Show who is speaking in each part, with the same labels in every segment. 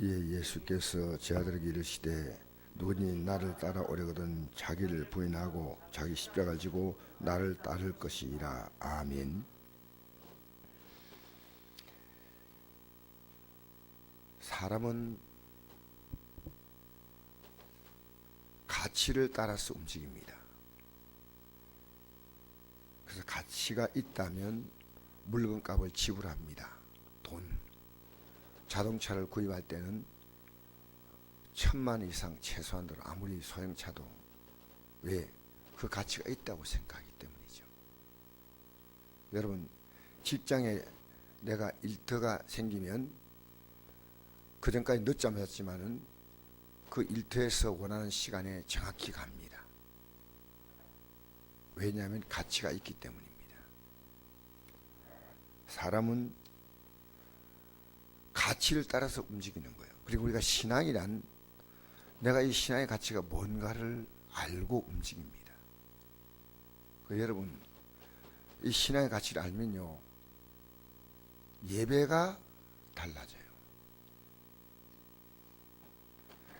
Speaker 1: 이에 예수께서 제 아들에게 이르시되 누구니 나를 따라오려거든 자기를 부인하고 자기 십자가를 지고 나를 따를 것이라. 아멘. 사람은 가치를 따라서 움직입니다. 그래서 가치가 있다면 물건값을 지불합니다. 돈. 자동차를 구입할 때는 1,000만 이상 최소한으로, 아무리 소형차도. 왜? 그 가치가 있다고 생각하기 때문이죠. 여러분, 직장에 내가 일터가 생기면 그전까지 늦잠 잤지만은 그 일터에서 원하는 시간에 정확히 갑니다. 왜냐하면 가치가 있기 때문입니다. 사람은 가치를 따라서 움직이는 거예요. 그리고 우리가 신앙이란, 내가 이 신앙의 가치가 뭔가를 알고 움직입니다. 여러분, 이 신앙의 가치를 알면요, 예배가 달라져요.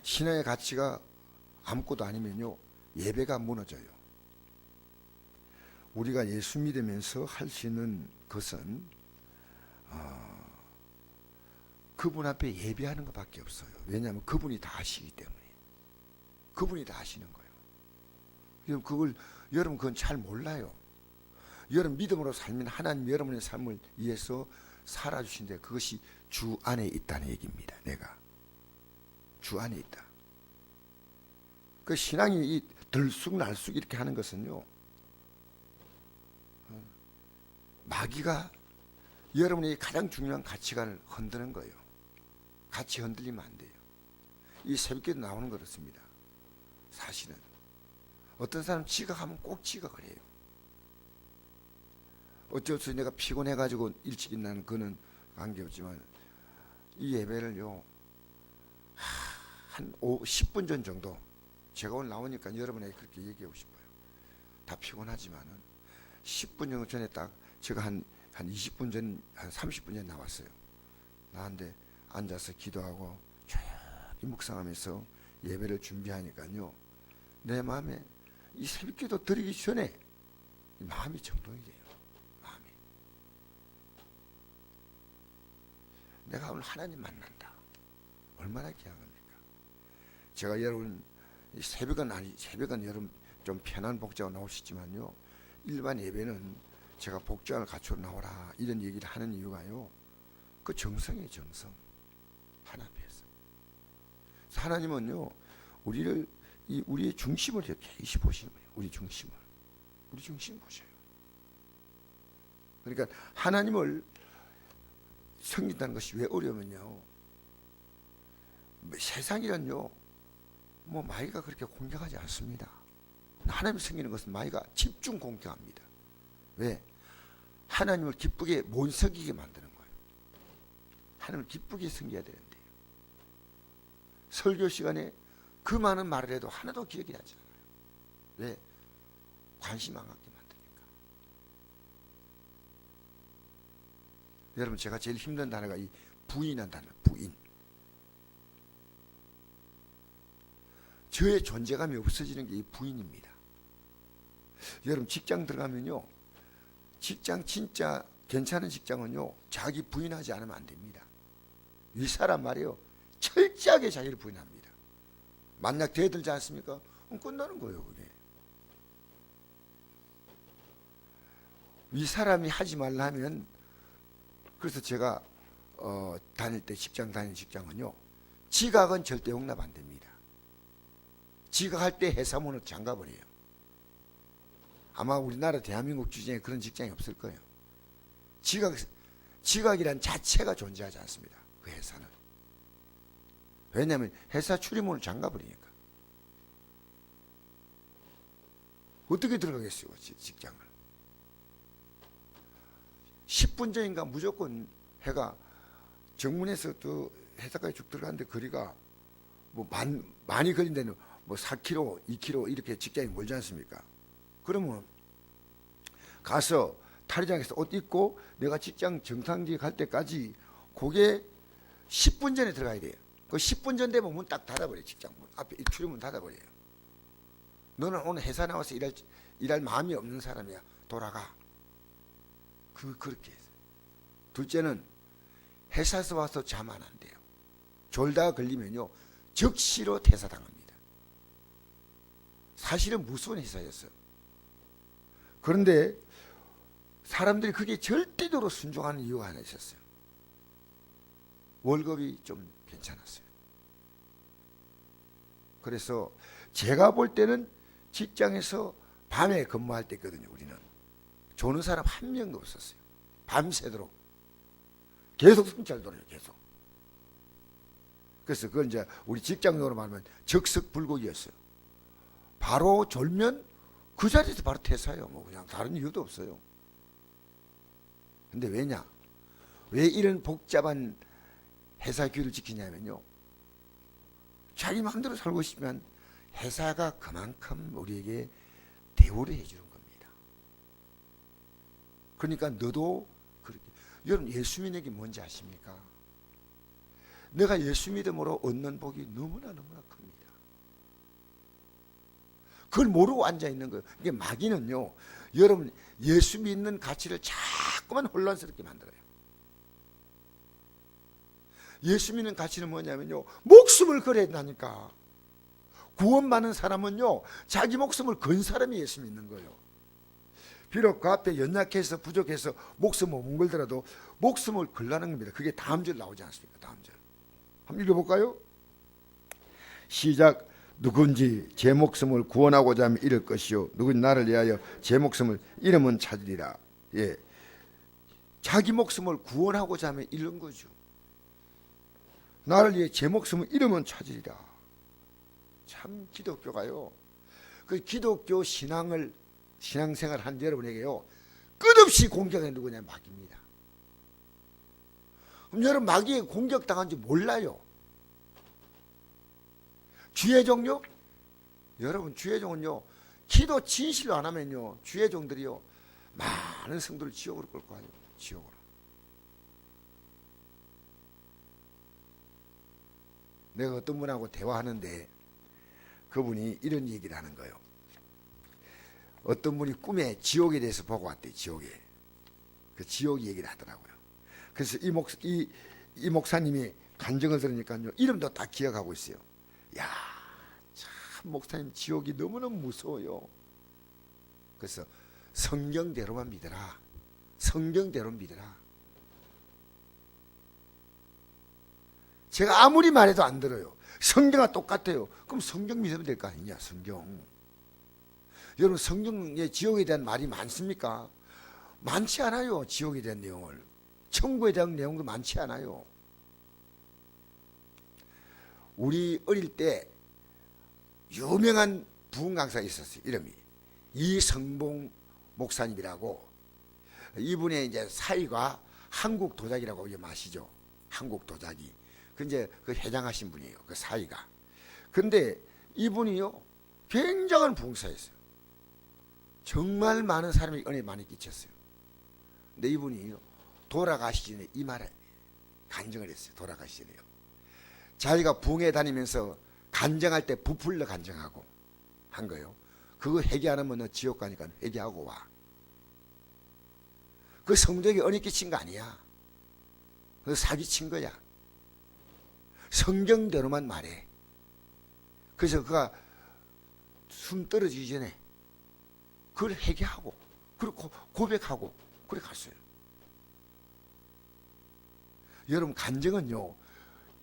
Speaker 1: 신앙의 가치가 아무것도 아니면요, 예배가 무너져요. 우리가 예수 믿으면서 할 수 있는 것은 그분 앞에 예배하는 것밖에 없어요. 왜냐하면 그분이 다 아시기 때문에. 그분이 다 아시는 거예요. 여러분 그건 잘 몰라요. 여러분 믿음으로 살면 하나님 여러분의 삶을 위해서 살아주신데, 그것이 주 안에 있다는 얘기입니다. 내가 주 안에 있다. 그 신앙이 이 들쑥날쑥 이렇게 하는 것은요, 마귀가 여러분의 가장 중요한 가치관을 흔드는 거예요. 같이 흔들리면 안 돼요. 이 새벽기도 나오는 그렇습니다. 사실은 어떤 사람 지각하면 꼭 지각을 해요. 어쩔 수 없이 내가 피곤해가지고 일찍 일어나는 그는 관계없지만, 이 예배를요, 한 10분 전 정도, 제가 오늘 나오니까 여러분에게 그렇게 얘기하고 싶어요. 다 피곤하지만은 10분 정도 전에 딱 제가 한 20분 전, 한 30분 전에 나왔어요. 나한테 앉아서 기도하고 조용히 묵상하면서 예배를 준비하니까요, 내 마음에 이 새벽기도 드리기 전에 마음이 정돈이 돼요. 마음이. 내가 오늘 하나님 만난다. 얼마나 귀한 겁니까? 제가 여러분, 새벽은 여러분 좀 편한 복장으로 나오시지만요, 일반 예배는 제가 복장을 갖추어 나오라 이런 얘기를 하는 이유가요, 그 정성이에요. 정성. 하나님 앞에서 하나님은요, 우리의 중심을 계시 보시는 거예요. 우리 중심 보셔요. 그러니까 하나님을 섬긴다는 것이 왜 어려우면요, 세상이란요, 마귀가 그렇게 공격하지 않습니다. 하나님을 섬기는 것은 마귀가 집중 공격합니다. 왜? 하나님을 기쁘게 못 섬기게 만드는 거예요. 하나님을 기쁘게 섬겨야 되는데, 설교 시간에 그 많은 말을 해도 하나도 기억이 나지 않아요. 왜? 관심 안 갖게 만드니까. 여러분, 제가 제일 힘든 단어가 이 부인한 단어, 부인. 저의 존재감이 없어지는 게 이 부인입니다. 여러분, 직장 들어가면요, 직장 진짜 괜찮은 직장은요, 자기 부인하지 않으면 안 됩니다. 윗사람 말이요, 철저하게 자기를 부인합니다. 만약 대들지 않습니까? 그럼 끝나는 거예요. 그게 윗사람이 하지 말라 하면, 그래서 제가 직장 다니는 직장은요, 지각은 절대 용납 안 됩니다. 지각할 때 회사 문을 잠가버려요. 아마 우리나라 대한민국 주변에 그런 직장이 없을 거예요. 지각이란 자체가 존재하지 않습니다. 그 회사는. 왜냐하면 회사 출입문을 잠가버리니까. 어떻게 들어가겠어요, 직장을. 10분 전인가 무조건 해가, 정문에서 또 회사까지 쭉 들어가는데 거리가 많이 걸린 데는 4km, 2km 이렇게 직장이 멀지 않습니까? 그러면 가서 탈의장에서 옷 입고 내가 직장 정상지 갈 때까지 그게 10분 전에 들어가야 돼요. 그 10분 전 되면 문 딱 닫아버려요. 직장 문 앞에 출입문 닫아버려요. 너는 오늘 회사 나와서 일할 마음이 없는 사람이야. 돌아가. 그렇게 해서. 둘째는 회사에서 와서 자면 안 돼요. 졸다가 걸리면요 즉시로 퇴사당합니다. 사실은 무서운 회사였어요. 그런데 사람들이 그게 절대적으로 순종하는 이유가 하나 있었어요. 월급이 좀 괜찮았어요. 그래서 제가 볼 때는 직장에서 밤에 근무할 때거든요. 우리는 조는 사람 한 명도 없었어요. 밤새도록 계속 순찰 돌아요. 계속. 그래서 그건 이제 우리 직장용어로 말하면 적석불고기였어요. 바로 졸면 그 자리에서 바로 퇴사해요. 뭐 그냥 다른 이유도 없어요. 근데 왜냐? 왜 이런 복잡한 회사 규율을 지키냐면요. 자기 마음대로 살고 싶으면 회사가 그만큼 우리에게 대우를 해주는 겁니다. 그러니까 너도 그렇게. 여러분 예수 믿는 게 뭔지 아십니까? 내가 예수 믿음으로 얻는 복이 너무나 큽니다. 그걸 모르고 앉아있는 거예요. 이게 마귀는요, 여러분 예수 믿는 가치를 자꾸만 혼란스럽게 만들어요. 예수 믿는 가치는 뭐냐면요, 목숨을 걸어야 된다니까. 구원받는 사람은요 자기 목숨을 건 사람이 예수 믿는 거예요. 비록 그 앞에 연약해서 부족해서 목숨을 못 걸더라도 목숨을 걸라는 겁니다. 그게 다음 절 나오지 않습니까? 다음 절 한번 읽어볼까요? 시작. 누군지 제 목숨을 구원하고자 하면 잃을 것이요 누군지 나를 위하여 제 목숨을 잃으면 찾으리라. 예, 자기 목숨을 구원하고자 하면 잃는 거죠. 나를 위해 제 목숨을 잃으면 찾으리라. 참 기독교가요, 그 기독교 신앙생활 한 여러분에게요 끝없이 공격하는 누구냐? 마귀입니다. 그럼 여러분 마귀에 공격당한지 몰라요. 주의 종요? 여러분 주의 종은요 기도 진실로 안 하면요 주의 종들이요 많은 성도를 지옥으로 끌고 가요. 지옥으로. 내가 어떤 분하고 대화하는데 그분이 이런 얘기를 하는 거예요. 어떤 분이 꿈에 지옥에 대해서 보고 왔대요. 지옥에. 그 지옥 얘기를 하더라고요. 그래서 이 목사님이 간증을 들으니까요 이름도 딱 기억하고 있어요. 야, 참 목사님 지옥이 너무너무 무서워요. 그래서 성경대로만 믿어라. 성경대로 믿어라. 제가 아무리 말해도 안 들어요. 성경과 똑같아요. 그럼 성경 믿으면 될 거 아니냐? 성경. 여러분 성경에 지옥에 대한 말이 많습니까? 많지 않아요. 지옥에 대한 내용을. 천국에 대한 내용도 많지 않아요. 우리 어릴 때 유명한 부흥 강사가 있었어요. 이름이 이성봉 목사님이라고. 이분의 이제 사위가 한국 도자기라고 아시죠? 한국 도자기. 그 이제 그 회장하신 분이에요. 그 사위가. 근데 이분이요 굉장한 부흥사였어요. 정말 많은 사람이 은혜 많이 끼쳤어요. 근데 이분이요 돌아가시기 전에 이 말을 간증을 했어요. 돌아가시기 전에요. 자기가 부흥회 다니면서 간증할 때 부풀려 간증하고 한 거예요. 그거 회개 안 하면 너 지옥 가니까 회개하고 와. 그 성도에게 은혜 끼친 거 아니야. 그 사기친 거야. 성경대로만 말해. 그래서 그가 숨 떨어지기 전에 그걸 회개하고 그리고 고백하고 그래 갔어요. 여러분 간증은요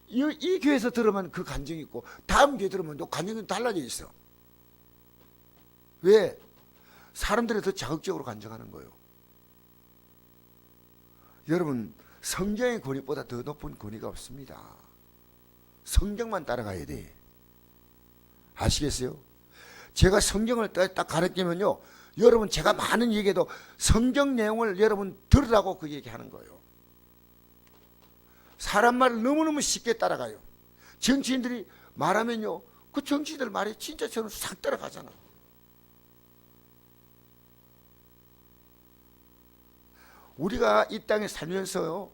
Speaker 1: 이 교회에서 들으면 그 간증이 있고 다음 교회 들으면 또 간증이 달라져 있어. 왜? 사람들이 더 자극적으로 간증하는 거예요. 여러분 성경의 권위보다 더 높은 권위가 없습니다. 성경만 따라가야 돼. 아시겠어요? 제가 성경을 딱 가르치면요 여러분 제가 많은 얘기해도 성경 내용을 여러분 들으라고 그 얘기하는 거예요. 사람 말을 너무너무 쉽게 따라가요. 정치인들이 말하면요 그 정치인들 말이 진짜처럼 싹 따라가잖아. 우리가 이 땅에 살면서요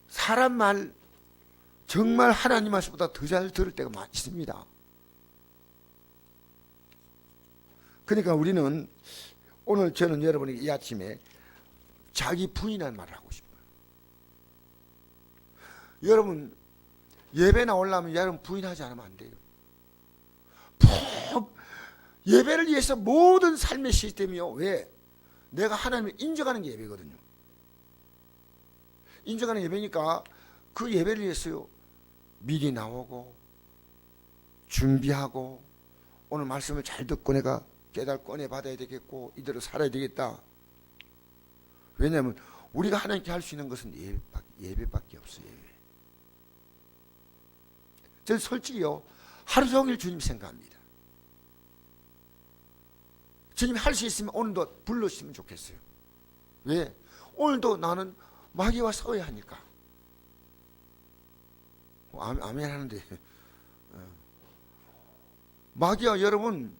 Speaker 1: 사람 말 정말 하나님 말씀보다 더 잘 들을 때가 많습니다. 그러니까 우리는 오늘 저는 여러분에게 이 아침에 자기 부인한 말을 하고 싶어요. 여러분 예배 나오려면 여러분 부인하지 않으면 안 돼요. 푹 예배를 위해서 모든 삶의 시스템이요. 왜? 내가 하나님을 인정하는 게 예배거든요. 인정하는 예배니까 그 예배를 위해서요. 미리 나오고 준비하고 오늘 말씀을 잘 듣고 내가 깨달고 은혜 받아야 되겠고 이대로 살아야 되겠다. 왜냐하면 우리가 하나님께 할 수 있는 것은 예배밖에 없어요. 예배. 저는 솔직히요 하루 종일 주님 생각합니다. 주님 할 수 있으면 오늘도 불러주시면 좋겠어요. 왜? 오늘도 나는 마귀와 싸워야 하니까. 아멘 하는데 마귀와 여러분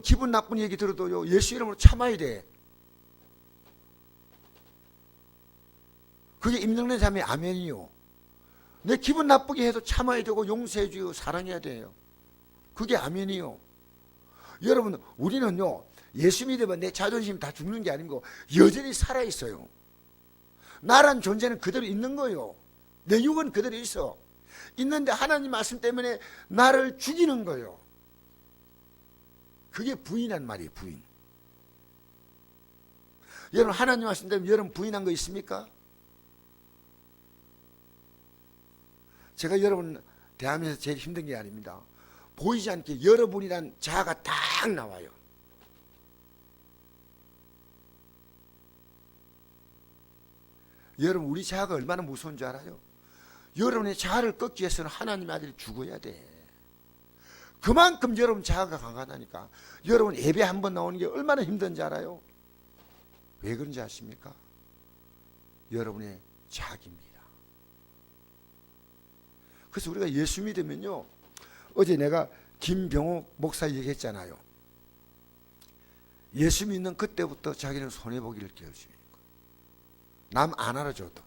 Speaker 1: 기분 나쁜 얘기 들어도요 예수 이름으로 참아야 돼. 그게 임명된 자매 아멘이요. 내 기분 나쁘게 해도 참아야 되고 용서해 주고 사랑해야 돼요. 그게 아멘이요. 여러분 우리는요 예수 믿으면 내 자존심 다 죽는 게 아니고 여전히 살아있어요. 나란 존재는 그대로 있는 거예요. 내 육은 그대로 있어. 있는데 하나님 말씀 때문에 나를 죽이는 거예요. 그게 부인한 말이에요. 부인. 여러분 하나님 말씀 때문에 여러분 부인한 거 있습니까? 제가 여러분 대하면서 제일 힘든 게 아닙니다. 보이지 않게 여러분이란 자아가 딱 나와요. 여러분 우리 자아가 얼마나 무서운 줄 알아요? 여러분의 자아를 꺾기 위해서는 하나님의 아들이 죽어야 돼. 그만큼 여러분 자아가 강하다니까. 여러분 예배 한 번 나오는 게 얼마나 힘든지 알아요? 왜 그런지 아십니까? 여러분의 자기입니다. 그래서 우리가 예수 믿으면요, 어제 내가 김병옥 목사 얘기했잖아요. 예수 믿는 그때부터 자기는 손해보기를 결심했고 남 안 알아줘도.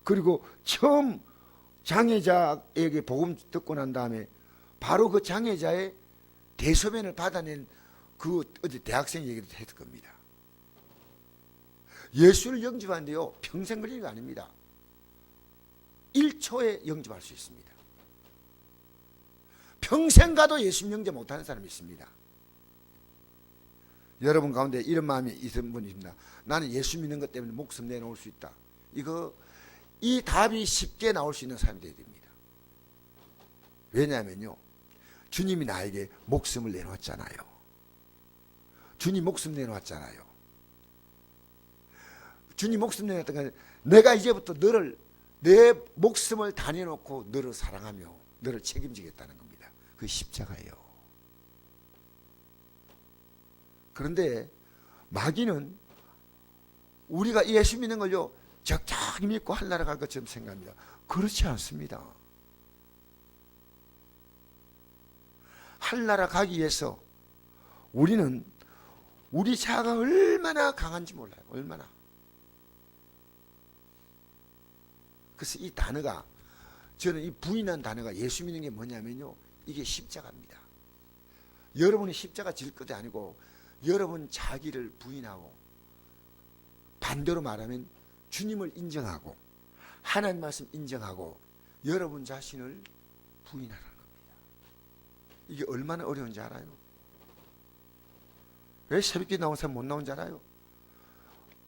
Speaker 1: 그리고 처음 장애자에게 복음 듣고 난 다음에 바로 그 장애자의 대소변을 받아낸 그 어제 대학생 얘기도 했을 겁니다. 예수를 영접하는데요 평생 걸리는 거 아닙니다. 1초에 영접할 수 있습니다. 평생 가도 예수 영접 못하는 사람이 있습니다. 여러분 가운데 이런 마음이 있는 분이 있습니다. 나는 예수 믿는 것 때문에 목숨 내놓을 수 있다. 이 답이 쉽게 나올 수 있는 사람이 되어야 됩니다. 왜냐하면요 주님이 나에게 목숨을 내놓았잖아요. 주님 목숨 내놓았잖아요. 주님 목숨 내놓았던 건 내가 이제부터 내 목숨을 다 내놓고 너를 사랑하며 너를 책임지겠다는 겁니다. 그 십자가예요. 그런데 마귀는 우리가 예수 믿는 걸요 적당히 믿고 하늘나라 갈 것처럼 생각합니다. 그렇지 않습니다. 하늘나라 가기 위해서 우리는 우리 자아가 얼마나 강한지 몰라요. 얼마나. 그래서 이 단어가 저는 이 부인한 단어가 예수 믿는 게 뭐냐면요 이게 십자가입니다. 여러분이 십자가 질 것이 아니고 여러분 자기를 부인하고 반대로 말하면 주님을 인정하고 하나님 말씀 인정하고 여러분 자신을 부인하라는 겁니다. 이게 얼마나 어려운지 알아요? 왜 새벽에 나온 사람 못 나온 줄 알아요?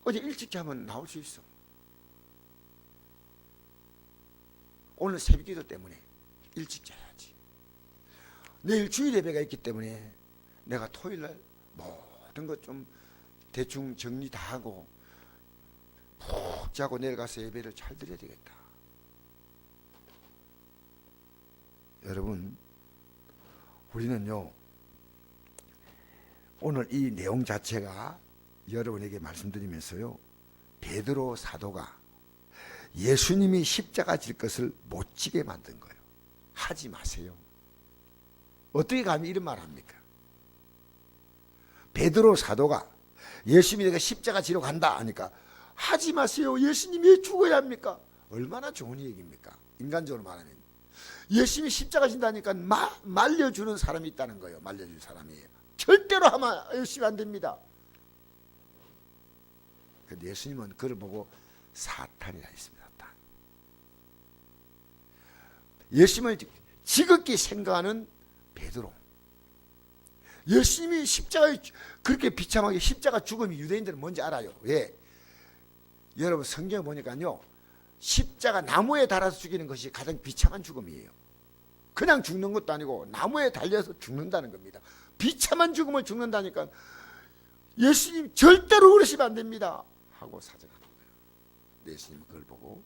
Speaker 1: 어제 일찍 자면 나올 수 있어. 오늘 새벽기도 때문에 일찍 자야지. 내일 주일 예배가 있기 때문에 내가 토요일날 모든 것 좀 대충 정리 다 하고 푹 자고 내일 가서 예배를 잘 드려야 되겠다. 여러분 우리는요 오늘 이 내용 자체가 여러분에게 말씀드리면서요 베드로 사도가 예수님이 십자가 질 것을 못 지게 만든 거예요. 하지 마세요. 어떻게 감히 이런 말 합니까? 베드로 사도가 예수님이 내가 십자가 지러 간다 하니까 하지 마세요. 예수님이 왜 죽어야 합니까? 얼마나 좋은 얘기입니까? 인간적으로 말하면 예수님이 십자가 진다니까 말려주는 사람이 있다는 거예요. 말려줄 사람이에요. 절대로 하면 열심히 안 됩니다. 근데 예수님은 그를 보고 사탄이라 했습니다. 사탄. 예수님을 지극히 생각하는 베드로. 예수님이 십자가에 그렇게 비참하게 십자가 죽음이 유대인들은 뭔지 알아요. 왜? 여러분 성경에 보니까요, 십자가 나무에 달아서 죽이는 것이 가장 비참한 죽음이에요. 그냥 죽는 것도 아니고 나무에 달려서 죽는다는 겁니다. 비참한 죽음을 죽는다니까 예수님 절대로 그러시면 안 됩니다 하고 사정하는 거예요. 예수님은 그걸 보고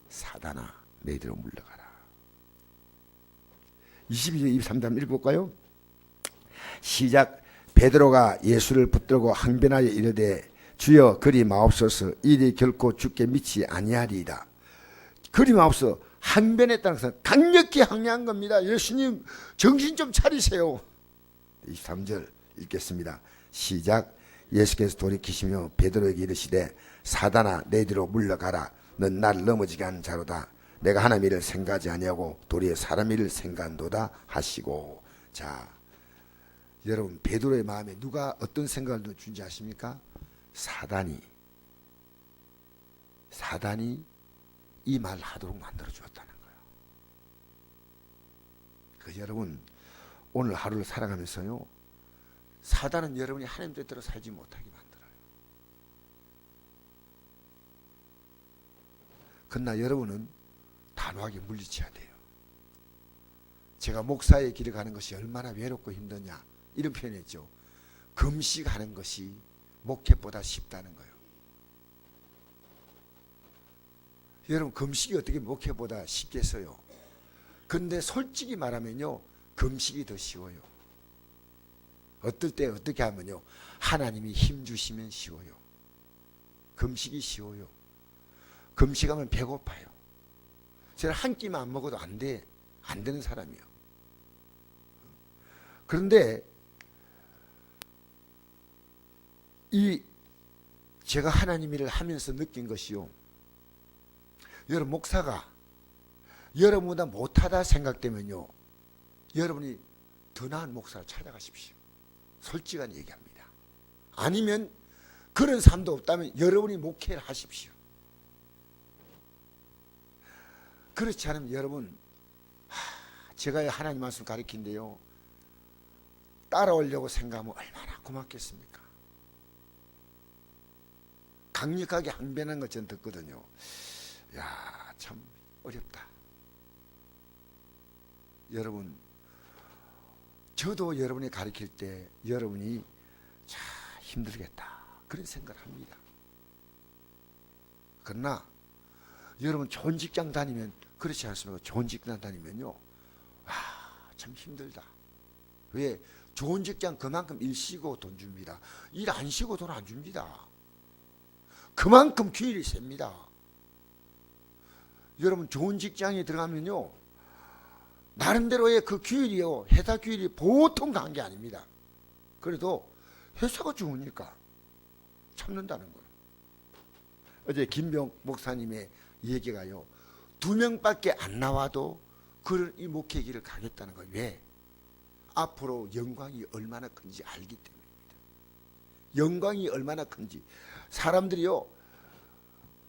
Speaker 1: 사단아 너희들로 물러가라. 22절 23절 읽어볼까요? 시작. 베드로가 예수를 붙들고 항변하여 이르되 주여 그리 마옵소서. 이리 결코 죽게 미치 아니하리이다. 그리 마옵소서. 항변했다는 것은 강력히 항의한 겁니다. 예수님 정신 좀 차리세요. 23절 읽겠습니다. 시작. 예수께서 돌이키시며 베드로에게 이르시되 사단아 너희들로 물러가라. 넌 나를 넘어지게 하는 자로다. 내가 하나님 일을 생각하지 아니하고 도리어 사람 일을 생각한도다 하시고. 자, 여러분 베드로의 마음에 누가 어떤 생각을 준지 아십니까? 사단이 이 말 하도록 만들어 주었다는 거예요. 그래서 여러분 오늘 하루를 살아가면서요, 사단은 여러분이 하나님 뜻대로 살지 못하게 만들어요. 그러나 여러분은 단호하게 물리쳐야 돼요. 제가 목사의 길을 가는 것이 얼마나 외롭고 힘드냐 이런 표현했죠. 금식하는 것이 목회보다 쉽다는 거예요. 여러분 금식이 어떻게 목회보다 쉽겠어요? 근데 솔직히 말하면요, 금식이 더 쉬워요. 어떨 때 어떻게 하면요, 하나님이 힘 주시면 쉬워요. 금식이 쉬워요. 금식하면 배고파요. 저는 한 끼만 안 먹어도 안 되는 사람이에요. 그런데 제가 하나님 일을 하면서 느낀 것이요, 여러분 목사가 여러분보다 못하다 생각되면요, 여러분이 더 나은 목사를 찾아가십시오. 솔직한 얘기합니다. 아니면 그런 삶도 없다면 여러분이 목회를 하십시오. 그렇지 않으면 여러분, 제가 하나님 말씀 가르친데요, 따라오려고 생각하면 얼마나 고맙겠습니까? 강력하게 항변한 것 전 듣거든요. 야, 참 어렵다. 여러분, 저도 여러분이 가르칠 때 여러분이 참 힘들겠다 그런 생각을 합니다. 그러나 여러분 좋은 직장 다니면 그렇지 않습니까? 좋은 직장 다니면요, 참 힘들다. 왜? 좋은 직장 그만큼 일 쉬고 돈 줍니다. 일 안 쉬고 돈 안 줍니다. 그만큼 규율이 셉니다. 여러분 좋은 직장에 들어가면요, 나름대로의 그 규율이요, 회사 규율이 보통 강한 게 아닙니다. 그래도 회사가 좋으니까 참는다는 거예요. 어제 김병 목사님의 얘기가요, 2명밖에 안 나와도 그런 이 목회 길을 가겠다는 거예요. 왜? 앞으로 영광이 얼마나 큰지 알기 때문입니다. 영광이 얼마나 큰지. 사람들이요,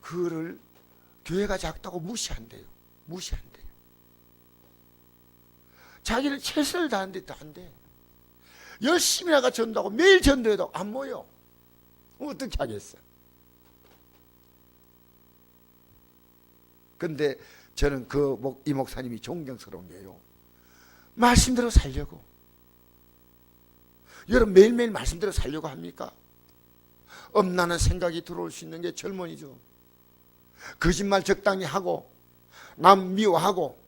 Speaker 1: 그를 교회가 작다고 무시한대요. 무시한대요. 자기는 최선을 다하는데 또 안 돼. 열심히 나가 전도하고 매일 전도해도 안 모여. 어떻게 하겠어? 근데 저는 이 목사님이 존경스러운 게요, 말씀대로 살려고. 여러분 매일매일 말씀대로 살려고 합니까? 엄나는 생각이 들어올 수 있는 게 젊은이죠. 거짓말 적당히 하고 남 미워하고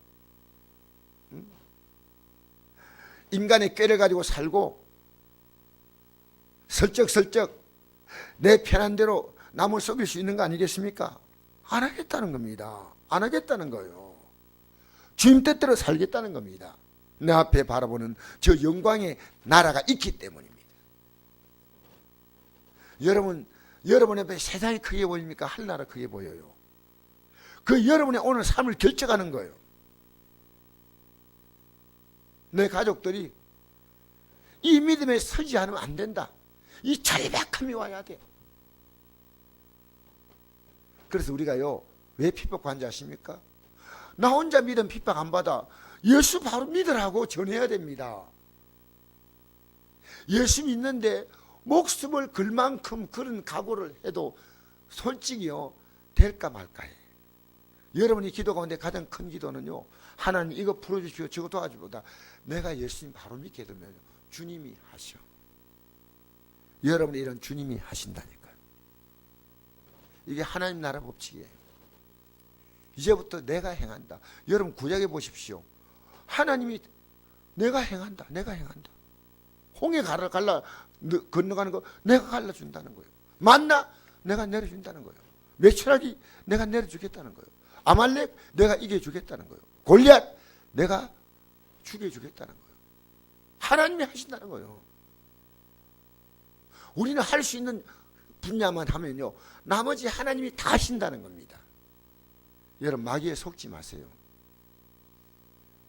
Speaker 1: 인간의 꾀를 가지고 살고 슬쩍슬쩍 내 편한 대로 남을 속일 수 있는 거 아니겠습니까? 안 하겠다는 겁니다. 안 하겠다는 거예요. 주님 뜻대로 살겠다는 겁니다. 내 앞에 바라보는 저 영광의 나라가 있기 때문입니다. 여러분 여러분의 배 세상이 크게 보입니까? 하늘나라 크게 보여요. 그 여러분의 오늘 삶을 결정하는 거예요. 내 가족들이 이 믿음에 서지 않으면 안 된다. 이 절박함이 와야 돼. 그래서 우리가요, 왜 핍박받는지 아십니까? 나 혼자 믿음 핍박 안 받아. 예수 바로 믿으라고 전해야 됩니다. 예수 믿는데 목숨을 걸 만큼 그런 각오를 해도 솔직히요, 될까 말까해. 여러분이 기도 가운데 가장 큰 기도는요, 하나님 이거 풀어주시오, 저거 도와주보다 내가 예수님 바로 믿게 되면 주님이 하셔. 여러분이 이런 주님이 하신다니까요. 이게 하나님 나라 법칙이에요. 이제부터 내가 행한다. 여러분 구약에 보십시오. 하나님이 내가 행한다. 내가 행한다. 홍해 갈라 건너가는 거 내가 갈라준다는 거예요. 만나 내가 내려준다는 거예요. 메추라기 내가 내려주겠다는 거예요. 아말렉 내가 이겨주겠다는 거예요. 골리앗 내가 죽여주겠다는 거예요. 하나님이 하신다는 거예요. 우리는 할 수 있는 분야만 하면요, 나머지 하나님이 다 하신다는 겁니다. 여러분 마귀에 속지 마세요.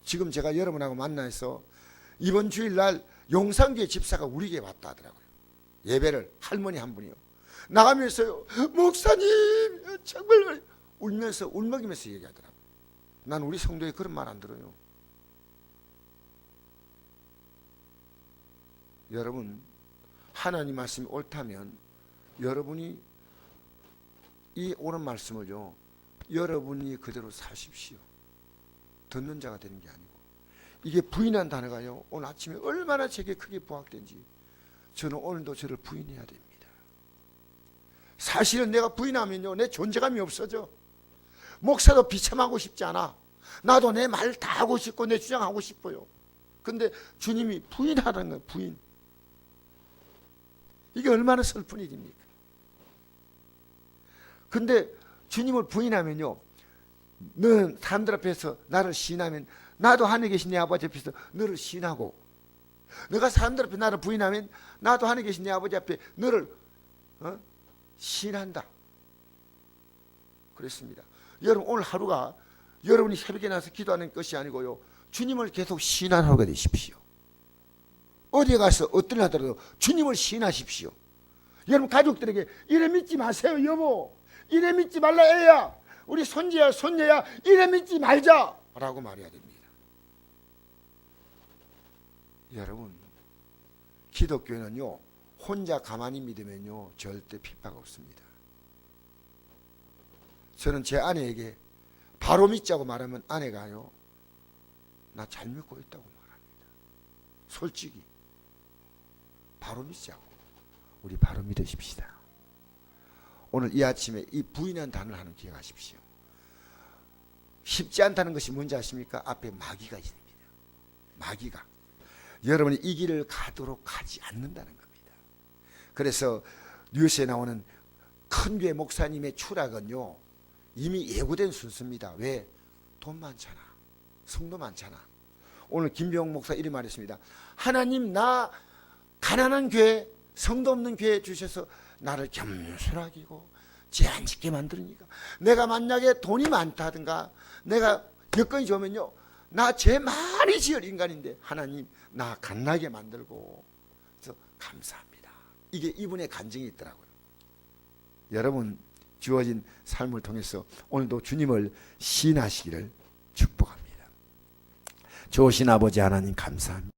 Speaker 1: 지금 제가 여러분하고 만나서 이번 주일날 용산교회 집사가 우리 교회 왔다 하더라고요. 예배를 할머니 한 분이요. 나가면서요, 목사님 정말 울면서 울먹이면서 얘기하더라고요. 난 우리 성도에 그런 말 안 들어요. 여러분 하나님 말씀이 옳다면 여러분이 이 옳은 말씀을요, 여러분이 그대로 사십시오. 듣는 자가 되는 게 아니고. 이게 부인한 단어가요, 오늘 아침에 얼마나 제게 크게 부각된지 저는 오늘도 저를 부인해야 됩니다. 사실은 내가 부인하면요, 내 존재감이 없어져. 목사도 비참하고 싶지 않아. 나도 내 말 다 하고 싶고 내 주장하고 싶어요. 근데 주님이 부인하라는 거예요. 부인. 이게 얼마나 슬픈 일입니까? 근데 주님을 부인하면요, 너는 사람들 앞에서 나를 시인하면 나도 하늘에 계신 내 아버지 앞에서 너를 시인하고, 너가 사람들 앞에 나를 부인하면 나도 하늘에 계신 내 아버지 앞에 너를 시인한다. 그랬습니다. 여러분 오늘 하루가 여러분이 새벽에 나서 기도하는 것이 아니고요, 주님을 계속 시인하는 하루가 되십시오. 어디에 가서 어떤 일 하더라도 주님을 시인하십시오. 여러분 가족들에게 이래 믿지 마세요 여보, 이래 믿지 말라 애야, 우리 손지야 손녀야 이래 믿지 말자 라고 말해야 됩니다. 여러분 기독교는요, 혼자 가만히 믿으면요 절대 핍박 없습니다. 저는 제 아내에게 바로 믿자고 말하면 아내가요, 나 잘 믿고 있다고 말합니다. 솔직히 바로 믿자고. 우리 바로 믿으십시다. 오늘 이 아침에 이 부인한 단어를 하는 기억하십시오. 쉽지 않다는 것이 뭔지 아십니까? 앞에 마귀가 있습니다. 마귀가 여러분이 이 길을 가도록 하지 않는다는 겁니다. 그래서 뉴스에 나오는 큰 교회 목사님의 추락은요, 이미 예고된 순서입니다. 왜? 돈 많잖아, 성도 많잖아. 오늘 김병욱 목사 이런 말했습니다. 하나님 나 가난한 교회, 성도 없는 교회 주셔서 나를 겸손하기고 죄 안 짓게 만드니까, 내가 만약에 돈이 많다든가 내가 여건이 좋으면요, 나 죄 많이 지을 인간인데 하나님 나 갓나게 만들고, 그래서 감사합니다. 이게 이분의 간증이 있더라고요. 여러분 주어진 삶을 통해서 오늘도 주님을 시인하시기를 축복합니다. 좋으신 아버지 하나님 감사합니다.